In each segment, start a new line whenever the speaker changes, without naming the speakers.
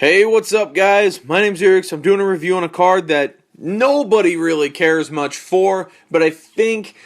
Hey, what's up, guys? My name's iirix. I'm doing a review on a card that nobody really cares much for, but I think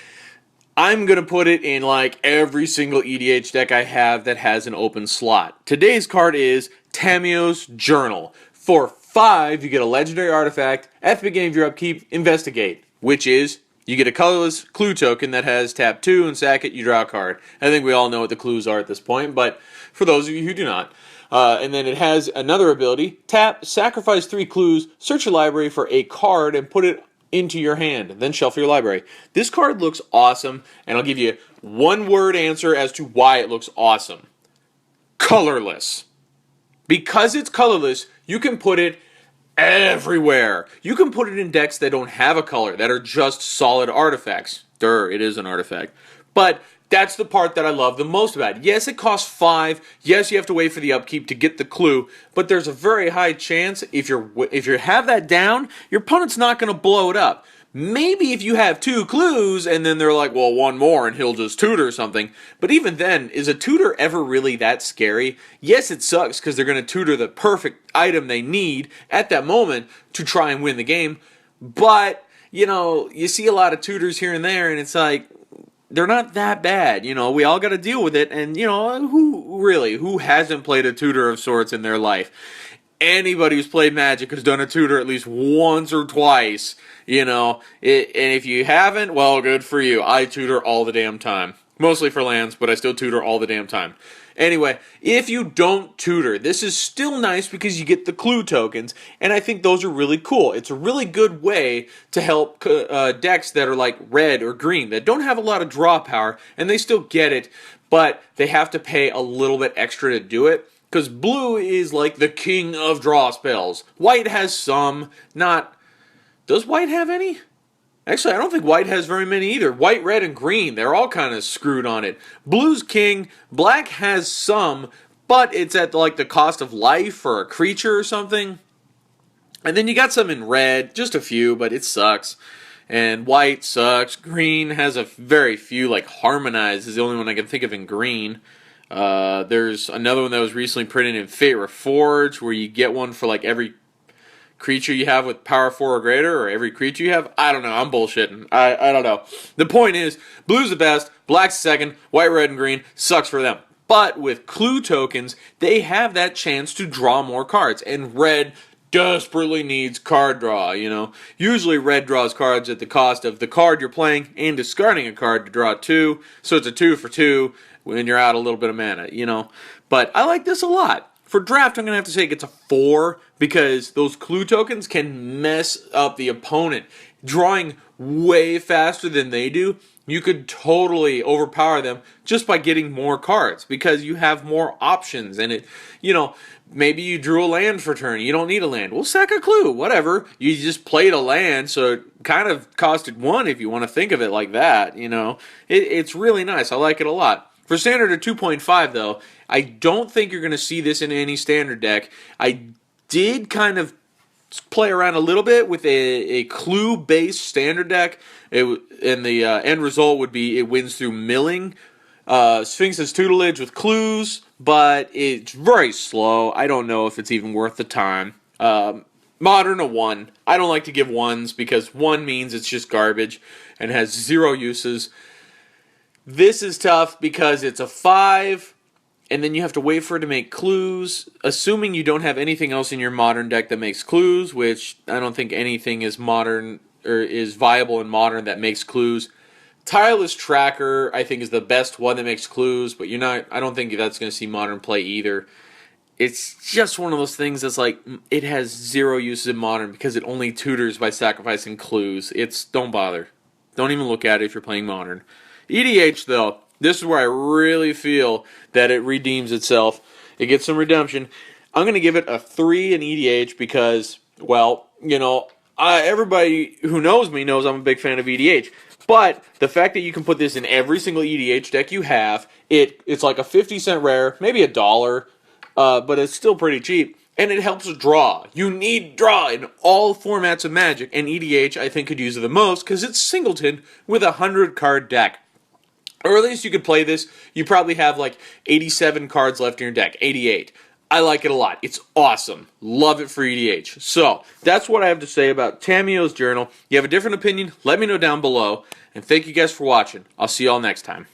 I'm going to put it in like every single EDH deck I have that has an open slot. Today's card is Tamiyo's Journal. For 5, you get a legendary artifact. At the beginning of your upkeep, investigate, which is you get a colorless clue token that has tap 2 and sack it, you draw a card. I think we all know what the clues are at this point, but for those of you who do not. And then it has another ability, tap, sacrifice 3 clues, search your library for a card and put it into your hand, then shuffle your library. This card looks awesome, and I'll give you one word answer as to why it looks awesome. Colorless. Because it's colorless, you can put it everywhere. You can put it in decks that don't have a color, that are just solid artifacts. It is an artifact. But that's the part that I love the most about it. Yes, it costs 5. Yes, you have to wait for the upkeep to get the clue, but there's a very high chance if you have that down, your opponent's not going to blow it up. Maybe if you have 2 clues and then they're like, well, one more and he'll just tutor something. But even then, is a tutor ever really that scary? Yes, it sucks because they're going to tutor the perfect item they need at that moment to try and win the game. But, you see a lot of tutors here and there, and it's like, they're not that bad. We all got to deal with it. And, who hasn't played a tutor of sorts in their life? Anybody who's played Magic has done a tutor at least once or twice, and if you haven't, well, good for you. I tutor all the damn time. Mostly for lands, but I still tutor all the damn time. Anyway, if you don't tutor, this is still nice because you get the clue tokens, and I think those are really cool. It's a really good way to help decks that are like red or green, that don't have a lot of draw power, and they still get it, but they have to pay a little bit extra to do it, because blue is like the king of draw spells. White has some, not... Does white have any? Actually, I don't think white has very many either. White, red, and green, they're all kind of screwed on it. Blue's king. Black has some, but it's at like the cost of life for a creature or something. And then you got some in red, just a few, but it sucks. And white sucks. Green has a very few, like Harmonize is the only one I can think of in green. There's another one that was recently printed in Fate Reforged, where you get one for like every creature you have with power 4 or greater, or every creature you have. I don't know, I'm bullshitting. I don't know. The point is, blue's the best, black's second, white, red, and green sucks for them. But with clue tokens, they have that chance to draw more cards, and red desperately needs card draw, Usually red draws cards at the cost of the card you're playing and discarding a card to draw 2, so it's a 2 for 2 when you're out a little bit of mana, But I like this a lot. For draft, I'm going to have to say it gets a 4 because those clue tokens can mess up the opponent. Drawing way faster than they do, you could totally overpower them just by getting more cards because you have more options. And maybe you drew a land for turn. You don't need a land. Well, sack a clue, whatever. You just played a land, so it kind of costed 1 if you want to think of it like that. It's really nice. I like it a lot. For standard at 2.5, though, I don't think you're going to see this in any standard deck. I did kind of play around a little bit with a clue-based standard deck, and the end result would be it wins through milling. Sphinx's Tutelage with clues, but it's very slow. I don't know if it's even worth the time. Modern, a 1. I don't like to give 1s because 1 means it's just garbage and has 0 uses. This is tough because it's a 5, and then you have to wait for it to make clues, assuming you don't have anything else in your modern deck that makes clues, which I don't think anything is modern or is viable in modern that makes clues. Tireless Tracker, I think, is the best one that makes clues, but I don't think that's going to see modern play either. It's just one of those things that's like, it has 0 uses in modern because it only tutors by sacrificing clues. Don't bother. Don't even look at it if you're playing modern. EDH, though, this is where I really feel that it redeems itself. It gets some redemption. I'm going to give it a 3 in EDH because, well, everybody who knows me knows I'm a big fan of EDH. But the fact that you can put this in every single EDH deck you have, it's like a 50-cent rare, maybe $1, but it's still pretty cheap. And it helps draw. You need draw in all formats of Magic, and EDH, I think, could use it the most because it's singleton with a 100-card deck. Or at least you could play this. You probably have like 87 cards left in your deck, 88. I like it a lot. It's awesome. Love it for EDH. So, that's what I have to say about Tamiyo's journal. You have a different opinion? Let me know down below. And thank you guys for watching. I'll see y'all next time.